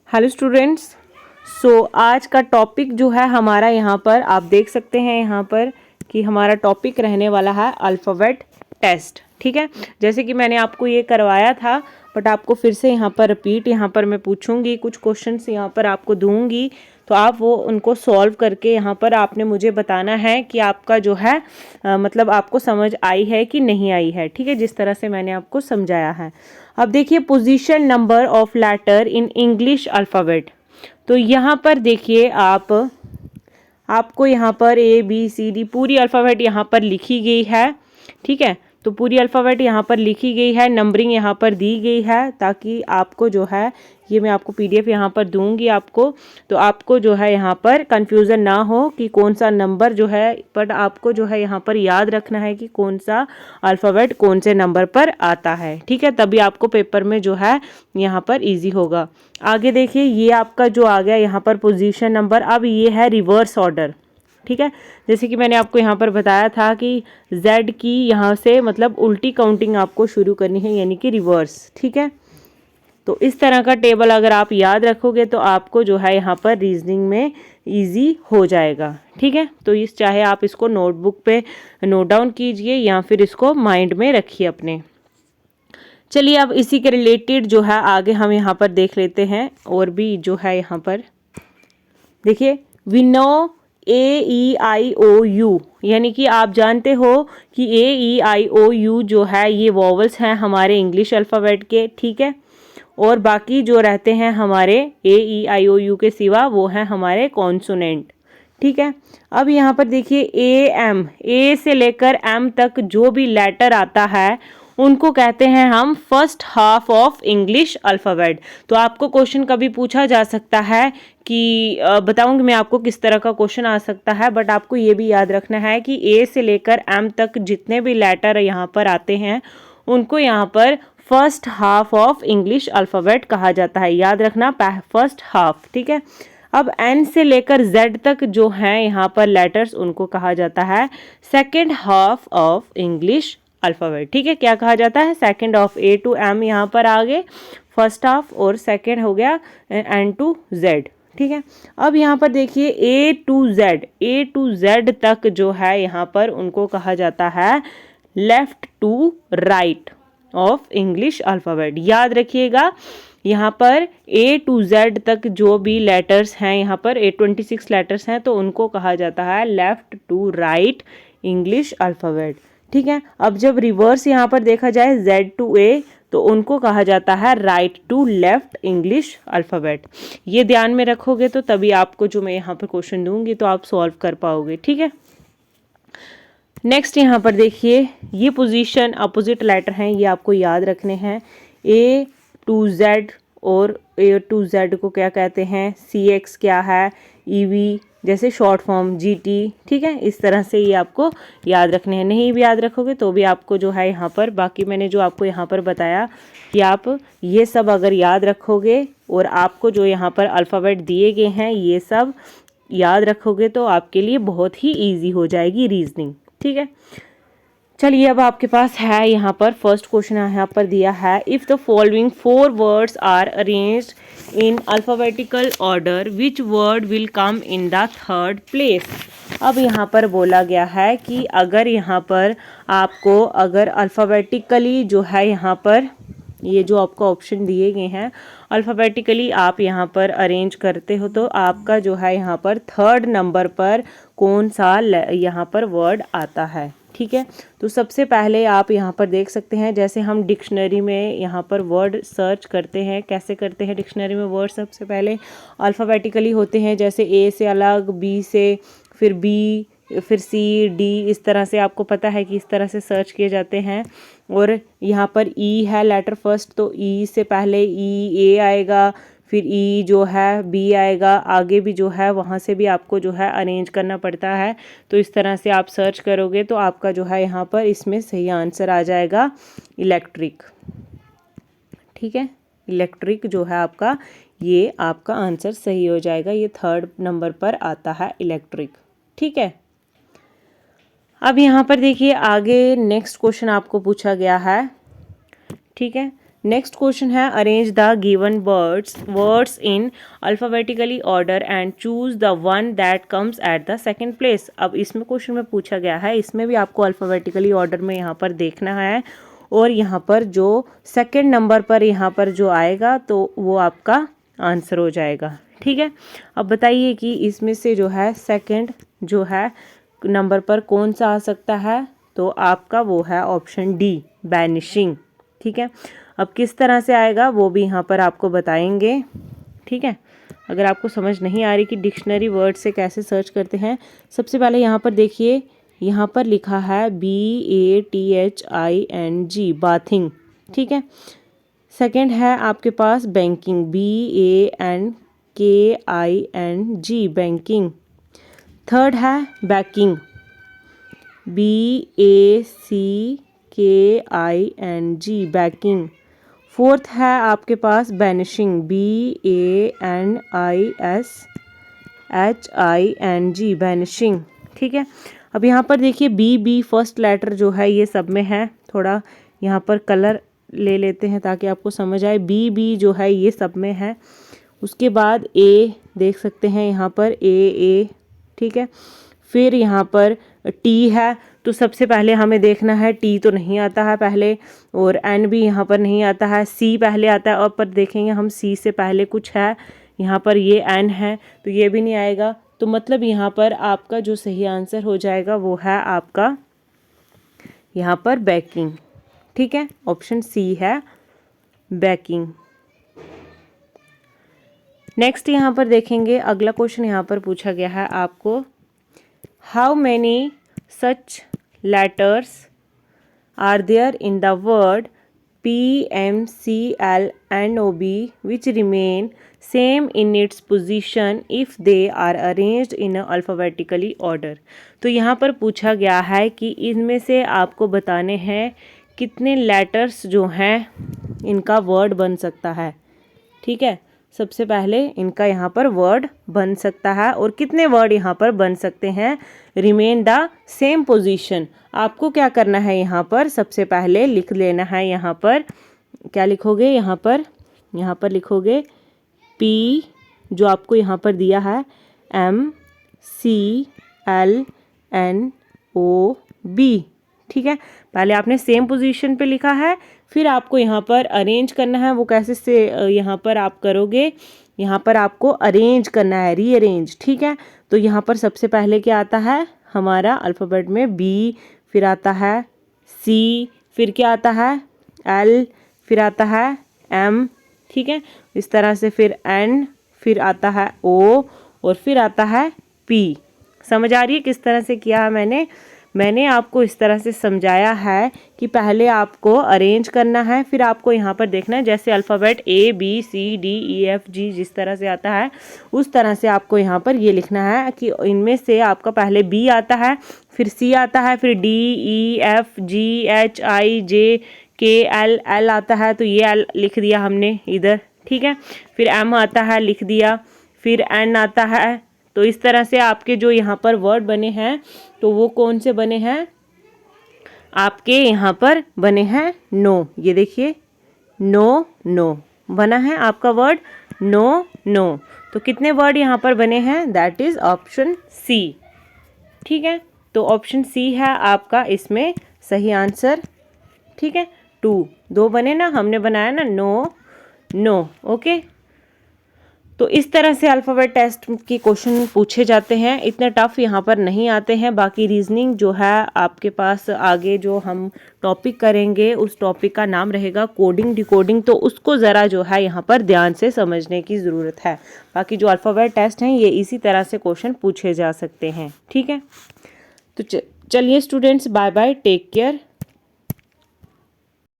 Hello students. आज का topic जो है हमारा यहाँ पर आप देख सकते हैं यहाँ पर कि हमारा टॉपिक रहने वाला है अल्फ़ाबेट टेस्ट। ठीक है, जैसे कि मैंने आपको ये करवाया था बट आपको फिर से यहाँ पर रिपीट यहाँ पर मैं पूछूंगी, कुछ क्वेश्चंस यहाँ पर आपको दूंगी तो आप वो उनको सॉल्व करके यहाँ पर आपने मुझे बताना है कि आपका जो है मतलब आपको समझ आई है कि नहीं आई है। ठीक है, जिस तरह से मैंने आपको समझाया है। अब देखिए position number of letter in English alphabet. तो यहाँ पर देखिए आपको यहाँ पर ABCD पूरी अल्फ़ाबेट यहाँ पर लिखी गई है। ठीक है, तो पूरी अल्फ़ाबेट यहाँ पर लिखी गई है, नंबरिंग यहाँ पर दी गई है ताकि आपको जो है ये मैं आपको PDF यहाँ पर दूंगी आपको, तो आपको जो है यहाँ पर कंफ्यूजन ना हो कि कौन सा नंबर जो है, बट आपको जो है यहाँ पर याद रखना है कि कौन सा अल्फ़ाबेट कौन से नंबर पर आता है। ठीक है, तभी आपको पेपर में जो है यहाँ पर इजी होगा। आगे देखिए ये आपका जो आ गया यहाँ पर पोजीशन नंबर, अब ये है रिवर्स ऑर्डर। ठीक है, जैसे कि मैंने आपको यहाँ पर बताया था कि Z की यहाँ से मतलब उल्टी काउंटिंग आपको शुरू करनी है, यानी कि रिवर्स। ठीक है, तो इस तरह का टेबल अगर आप याद रखोगे तो आपको जो है यहाँ पर रीजनिंग में इजी हो जाएगा। ठीक है, तो इस चाहे आप इसको नोटबुक पे नोट डाउन कीजिए या फिर इसको माइंड में रखिए अपने। चलिए अब इसी के रिलेटेड जो है आगे हम यहाँ पर देख लेते हैं और भी जो है यहाँ पर देखिए वी नो AEIOU, यानी कि आप जानते हो कि AEIOU जो है ये वॉवल्स हैं हमारे इंग्लिश अल्फ़ाबेट के। ठीक है, और बाकी जो रहते हैं हमारे AEIOU के सिवा वो हैं हमारे कॉन्सोनेंट। ठीक है, अब यहाँ पर देखिए A से लेकर M तक जो भी लेटर आता है उनको कहते हैं हम first half of English alphabet. तो आपको क्वेश्चन कभी पूछा जा सकता है कि बताऊंगी मैं आपको किस तरह का क्वेश्चन आ सकता है, बट आपको ये भी याद रखना है कि A से लेकर M तक जितने भी लेटर यहाँ पर आते हैं उनको यहाँ पर first half of English alphabet कहा जाता है। याद रखना फर्स्ट हाफ। ठीक है, अब N से लेकर Z तक जो हैं यहाँ पर लेटर्स उनको कहा जाता है second half of English alphabet. ठीक है, क्या कहा जाता है? Second of A to M यहाँ पर आगे फर्स्ट हाफ और सेकेंड हो गया N to Z। ठीक है, अब यहाँ पर देखिए A to Z तक जो है यहाँ पर उनको कहा जाता है left to right of English alphabet. याद रखिएगा यहाँ पर A to Z तक जो भी लेटर्स हैं यहाँ पर 26 लेटर्स हैं तो उनको कहा जाता है left to right English alphabet. ठीक है, अब जब रिवर्स यहाँ पर देखा जाए Z to A तो उनको कहा जाता है right to left English alphabet. ये ध्यान में रखोगे तो तभी आपको जो मैं यहाँ पर क्वेश्चन दूंगी तो आप सॉल्व कर पाओगे। ठीक है, नेक्स्ट यहाँ पर देखिए ये पोजीशन अपोजिट लेटर हैं, ये आपको याद रखने हैं। A to Z और A to Z को क्या कहते हैं, CX क्या है, EV जैसे शॉर्ट फॉर्म GT। ठीक है, इस तरह से ये आपको याद रखने हैं। नहीं भी याद रखोगे तो भी आपको जो है यहाँ पर बाकी मैंने जो आपको यहाँ पर बताया कि आप ये सब अगर याद रखोगे और आपको जो यहाँ पर अल्फ़ाबेट दिए गए हैं ये सब याद रखोगे तो आपके लिए बहुत ही ईजी हो जाएगी रीजनिंग। ठीक है, चलिए अब आपके पास है यहाँ पर फर्स्ट क्वेश्चन यहाँ पर दिया है if the following 4 words are arranged in alphabetical order which word will come in the third place. अब यहाँ पर बोला गया है कि अगर यहाँ पर आपको अगर अल्फ़ाबेटिकली जो है यहाँ पर ये जो आपको ऑप्शन दिए गए हैं अल्फ़ाबेटिकली आप यहाँ पर अरेंज करते हो तो आपका जो है यहाँ पर थर्ड नंबर पर कौन सा यहाँ पर वर्ड आता है। ठीक है, तो सबसे पहले आप यहाँ पर देख सकते हैं जैसे हम डिक्शनरी में यहाँ पर वर्ड सर्च करते हैं, कैसे करते हैं डिक्शनरी में वर्ड सबसे पहले अल्फ़ाबेटिकली होते हैं, जैसे A से अलग, B से, फिर B, फिर C, D, इस तरह से आपको पता है कि इस तरह से सर्च किए जाते हैं। और यहाँ पर E है लेटर फर्स्ट तो E से पहले A आएगा, फिर E जो है B आएगा, आगे भी जो है वहाँ से भी आपको जो है अरेंज करना पड़ता है। तो इस तरह से आप सर्च करोगे तो आपका जो है यहाँ पर इसमें सही आंसर आ जाएगा इलेक्ट्रिक। ठीक है, इलेक्ट्रिक जो है आपका ये आपका आंसर सही हो जाएगा, ये थर्ड नंबर पर आता है इलेक्ट्रिक। ठीक है, अब यहाँ पर देखिए आगे नेक्स्ट क्वेश्चन आपको पूछा गया है। ठीक है, नेक्स्ट क्वेश्चन है arrange the given words in alphabetically order and choose the one that comes at the second place. अब इसमें क्वेश्चन में पूछा गया है, इसमें भी आपको अल्फ़ाबेटिकली ऑर्डर में यहाँ पर देखना है और यहाँ पर जो सेकंड नंबर पर यहाँ पर जो आएगा तो वो आपका आंसर हो जाएगा। ठीक है, अब बताइए कि इसमें से जो है सेकंड जो है नंबर पर कौन सा आ सकता है, तो आपका वो है ऑप्शन डी, बैनिशिंग। ठीक है, अब किस तरह से आएगा वो भी यहाँ पर आपको बताएंगे। ठीक है, अगर आपको समझ नहीं आ रही कि डिक्शनरी वर्ड से कैसे सर्च करते हैं, सबसे पहले यहाँ पर देखिए, यहाँ पर लिखा है BATHING, बाथिंग। ठीक है, सेकंड है आपके पास बैंकिंग, BANKING, बैंकिंग। थर्ड है बैकिंग, BACKING, बैकिंग। फोर्थ है आपके पास बैनिशिंग, BANISHING, बैनिशिंग। ठीक है, अब यहाँ पर देखिए बी फर्स्ट लेटर जो है ये सब में है, थोड़ा यहाँ पर कलर ले लेते हैं ताकि आपको समझ आए। बी जो है ये सब में है। उसके बाद ए देख सकते हैं यहाँ पर ए। ठीक है, फिर यहाँ पर टी है, तो सबसे पहले हमें देखना है टी तो नहीं आता है पहले, और एन भी यहाँ पर नहीं आता है, सी पहले आता है। और पर देखेंगे हम सी से पहले कुछ है, यहाँ पर ये एन है तो ये भी नहीं आएगा। तो मतलब यहाँ पर आपका जो सही आंसर हो जाएगा वो है आपका यहाँ पर बैकिंग। ठीक है, ऑप्शन सी है बैकिंग। नेक्स्ट यहाँ पर देखेंगे, अगला क्वेश्चन यहाँ पर पूछा गया है आपको, how many such letters are there in the word PMCLNOB which remain same in its position if they are arranged in a alphabetically order। तो यहाँ पर पूछा गया है कि इनमें से आपको बताने हैं कितने लेटर्स जो हैं इनका वर्ड बन सकता है। ठीक है, सबसे पहले इनका यहाँ पर वर्ड बन सकता है और कितने वर्ड यहाँ पर बन सकते हैं, रिमेन द सेम पोजीशन। आपको क्या करना है, यहाँ पर सबसे पहले लिख लेना है, यहाँ पर क्या लिखोगे, यहाँ पर लिखोगे पी जो आपको यहाँ पर दिया है MCLNOB। ठीक है, पहले आपने सेम पोजीशन पे लिखा है, फिर आपको यहाँ पर अरेंज करना है। वो कैसे से यहाँ पर आप करोगे, यहाँ पर आपको अरेंज करना है, रीअरेंज। ठीक है, तो यहाँ पर सबसे पहले क्या आता है हमारा अल्फ़ाबेट में बी, फिर आता है सी, फिर क्या आता है एल, फिर आता है एम। ठीक है, इस तरह से फिर एन, फिर आता है ओ और फिर आता है पी। समझ आ रही है किस तरह से किया है मैंने आपको इस तरह से समझाया है कि पहले आपको अरेंज करना है, फिर आपको यहाँ पर देखना है जैसे अल्फ़ाबेट ABCDEFG जिस तरह से आता है उस तरह से आपको यहाँ पर ये लिखना है कि इनमें से आपका पहले B आता है, फिर C आता है, फिर DEFGHIJKL आता है, तो ये L लिख दिया हमने इधर। ठीक है, फिर M आता है, लिख दिया, फिर N आता है। तो इस तरह से आपके जो यहाँ पर वर्ड बने हैं तो वो कौन से बने हैं, आपके यहाँ पर बने हैं नो। ये देखिए नो बना है आपका वर्ड नो। तो कितने वर्ड यहाँ पर बने हैं, दैट इज ऑप्शन सी। ठीक है, तो ऑप्शन सी है आपका इसमें सही आंसर। ठीक है, 2 बने ना, हमने बनाया ना नो। ओके, तो इस तरह से अल्फ़ाबेट टेस्ट के क्वेश्चन पूछे जाते हैं, इतने टफ यहाँ पर नहीं आते हैं। बाकी रीजनिंग जो है आपके पास आगे जो हम टॉपिक करेंगे उस टॉपिक का नाम रहेगा कोडिंग डिकोडिंग, तो उसको ज़रा जो है यहाँ पर ध्यान से समझने की ज़रूरत है। बाकी जो अल्फ़ाबेट टेस्ट हैं ये इसी तरह से क्वेश्चन पूछे जा सकते हैं। ठीक है, तो चलिए students, bye bye, take care.